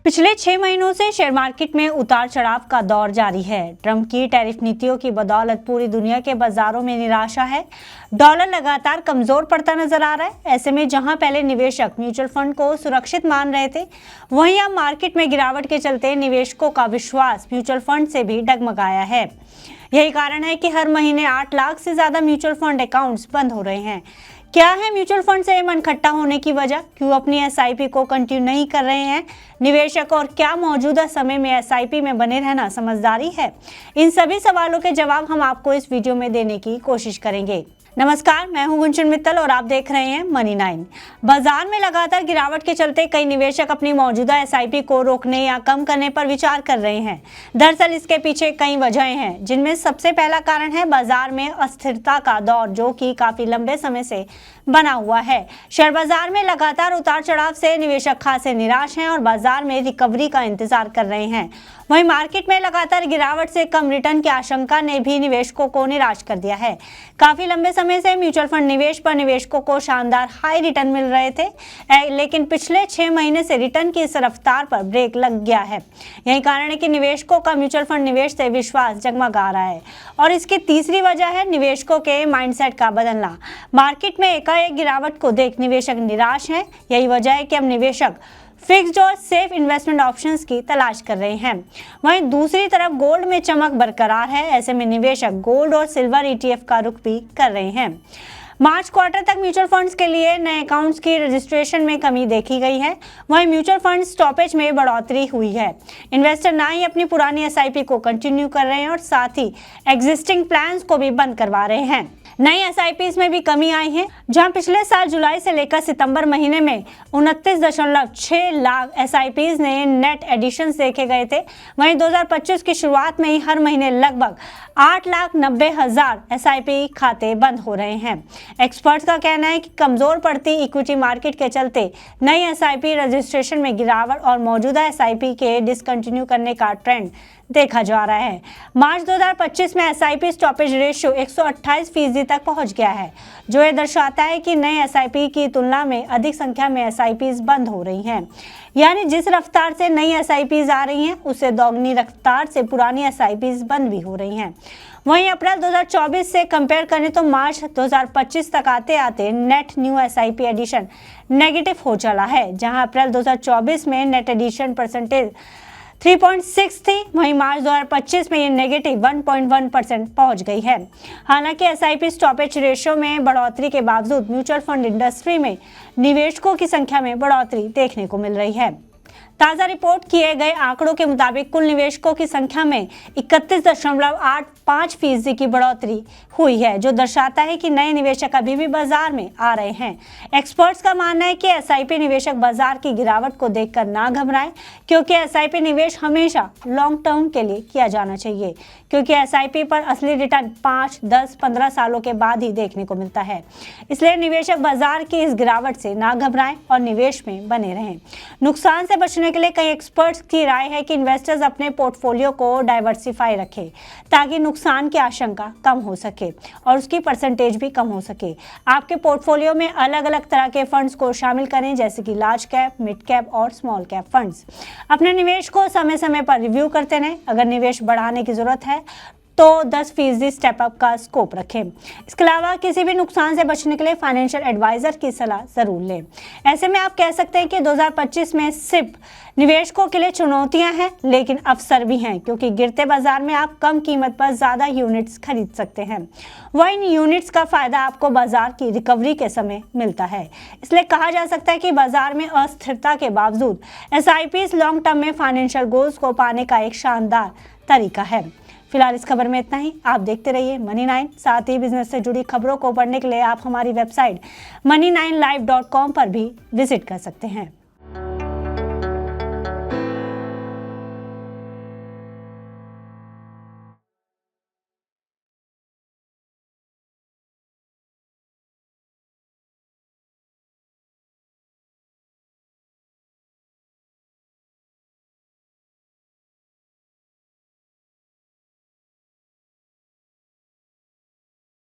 पिछले 6 महीनों से शेयर मार्केट में उतार चढ़ाव का दौर जारी है। ट्रंप की टैरिफ नीतियों की बदौलत पूरी दुनिया के बाजारों में निराशा है। डॉलर लगातार कमजोर पड़ता नजर आ रहा है। ऐसे में जहां पहले निवेशक म्यूचुअल फंड को सुरक्षित मान रहे थे, वहीं अब मार्केट में गिरावट के चलते निवेशकों का विश्वास म्यूचुअल फंड से भी डगमगाया है। यही कारण है कि हर महीने 8 लाख से ज्यादा म्यूचुअल फंड अकाउंट्स बंद हो रहे हैं। क्या है म्यूचुअल फंड से मन खट्टा होने की वजह? क्यों अपनी एसआईपी को कंटिन्यू नहीं कर रहे हैं निवेशक? और क्या मौजूदा समय में एसआईपी में बने रहना समझदारी है? इन सभी सवालों के जवाब हम आपको इस वीडियो में देने की कोशिश करेंगे। नमस्कार, मैं हूं गुंचन मित्तल और आप देख रहे हैं मनी 9। बाजार में लगातार गिरावट के चलते कई निवेशक अपनी मौजूदा एसआईपी को रोकने या कम करने पर विचार कर रहे हैं। दरअसल इसके पीछे कई वजहें हैं, जिनमें सबसे पहला कारण है बाजार में अस्थिरता का दौर, जो कि काफी लंबे समय से बना हुआ है। शेयर बाजार में लगातार उतार चढ़ाव से निवेशक खासे निराश हैं और बाजार में रिकवरी का इंतजार कर रहे हैं। वहीं मार्केट में लगातार गिरावट से कम रिटर्न की आशंका ने भी निवेशकों को निराश कर दिया है। काफी लंबे समय से म्यूचुअल फंड निवेश पर निवेशकों को शानदार हाई रिटर्न मिल रहे थे, लेकिन पिछले 6 महीने से रिटर्न की इस रफ्तार पर ब्रेक लग गया है। यही कारण है कि निवेशकों का म्यूचुअल फंड निवेश से विश्वास जगमगा रहा है। और इसकी तीसरी वजह है निवेशकों के माइंडसेट का बदलना। मार्केट में एकाएक गिरावट को देख निवेशक निराश हैं। यही वजह है कि अब निवेशक फिक्स्ड और सेफ इन्वेस्टमेंट ऑप्शंस की तलाश कर रहे हैं। वहीं दूसरी तरफ गोल्ड में चमक बरकरार है। ऐसे में निवेशक गोल्ड और सिल्वर ईटीएफ का रुख भी कर रहे हैं। मार्च क्वार्टर तक म्यूचुअल फंड्स के लिए नए अकाउंट्स की रजिस्ट्रेशन में कमी देखी गई है। वहीं म्यूचुअल फंड स्टॉपेज में बढ़ोतरी हुई है। इन्वेस्टर ना ही अपनी पुरानी एसआईपी को कंटिन्यू कर रहे हैं और साथ ही एग्जिस्टिंग प्लान्स को भी बंद करवा रहे हैं। नई एसआईपीज में भी कमी आई है। जहां पिछले साल जुलाई से लेकर सितंबर महीने में 29.6 लाख एसआईपीज ने नेट एडिशंस देखे गए थे, वहीं 2025 की शुरुआत में ही हर महीने लगभग 8,90,000 एसआईपी खाते बंद हो रहे हैं। एक्सपर्ट्स का कहना है कि कमजोर पड़ती इक्विटी मार्केट के चलते नई एसआईपी रजिस्ट्रेशन में गिरावट और मौजूदा एसआईपी के डिसकंटिन्यू करने का ट्रेंड देखा जा रहा है। मार्च 2025 में एसआईपी स्टॉपेज रेशियो 128% तक पहुंच गया है, जो ये दर्शाता है कि नए एसआईपी की तुलना में अधिक संख्या में एसआईपीज बंद हो रही हैं। यानी जिस रफ्तार से नई एसआईपीज आ रही हैं, उससे दोगुनी रफ्तार से पुरानी एसआईपीज बंद भी हो रही हैं। वहीं अप्रैल 2024 से कंपेयर करें तो मार्च 2025 तक आते आते net new SIP addition negative हो चला है। जहां अप्रैल 2024 में नेट एडिशन परसेंटेज 3.6 थी, वहीं मार्च 2025 में ये नेगेटिव 1.1% पहुंच गई है। हालांकि एसआईपी स्टॉपेज रेशियो में बढ़ोतरी के बावजूद म्यूचुअल फंड इंडस्ट्री में निवेशकों की संख्या में बढ़ोतरी देखने को मिल रही है। ताज़ा रिपोर्ट किए गए आंकड़ों के मुताबिक कुल निवेशकों की संख्या में 31.85% की बढ़ोतरी हुई है, जो दर्शाता है कि नए निवेशक अभी भी बाजार में आ रहे हैं। एक्सपर्ट्स का मानना है कि एसआईपी निवेशक बाजार की गिरावट को देखकर ना घबराएं, क्योंकि एसआईपी निवेश हमेशा लॉन्ग टर्म के लिए किया जाना चाहिए, क्योंकि एसआईपी पर असली रिटर्न 5, 10, 15 सालों के बाद ही देखने को मिलता है। इसलिए निवेशक बाजार की इस गिरावट से ना घबराएं और निवेश में बने रहें। नुकसान से बचने के लिए कई एक्सपर्ट्स की राय है कि इन्वेस्टर्स अपने पोर्टफोलियो को डाइवर्सिफाई रखें, ताकि नुकसान की आशंका कम हो सके और उसकी परसेंटेज भी कम हो सके। आपके पोर्टफोलियो में अलग अलग तरह के फंड्स को शामिल करें, जैसे कि लार्ज कैप, मिड कैप और स्मॉल कैप फंड्स। अपने निवेश को समय समय पर रिव्यू करते रहें। अगर निवेश बढ़ाने की जरूरत है तो 10% स्टेप अप का स्कोप रखें। इसके अलावा किसी भी नुकसान से बचने के लिए फाइनेंशियल एडवाइजर की सलाह जरूर लें। ऐसे में आप कह सकते हैं कि 2025 में सिर्फ निवेशकों के लिए चुनौतियां हैं, लेकिन अवसर भी हैं, क्योंकि गिरते बाजार में आप कम कीमत पर ज्यादा यूनिट्स खरीद सकते हैं। वह इन यूनिट्स का फायदा आपको बाजार की रिकवरी के समय मिलता है। इसलिए कहा जा सकता है कि बाजार में अस्थिरता के बावजूद एसआईपीज लॉन्ग टर्म में फाइनेंशियल गोल्स को पाने का एक शानदार तरीका है। फिलहाल इस खबर में इतना ही। आप देखते रहिए मनी 9। साथ ही बिजनेस से जुड़ी खबरों को पढ़ने के लिए आप हमारी वेबसाइट money9live.com पर भी विजिट कर सकते हैं।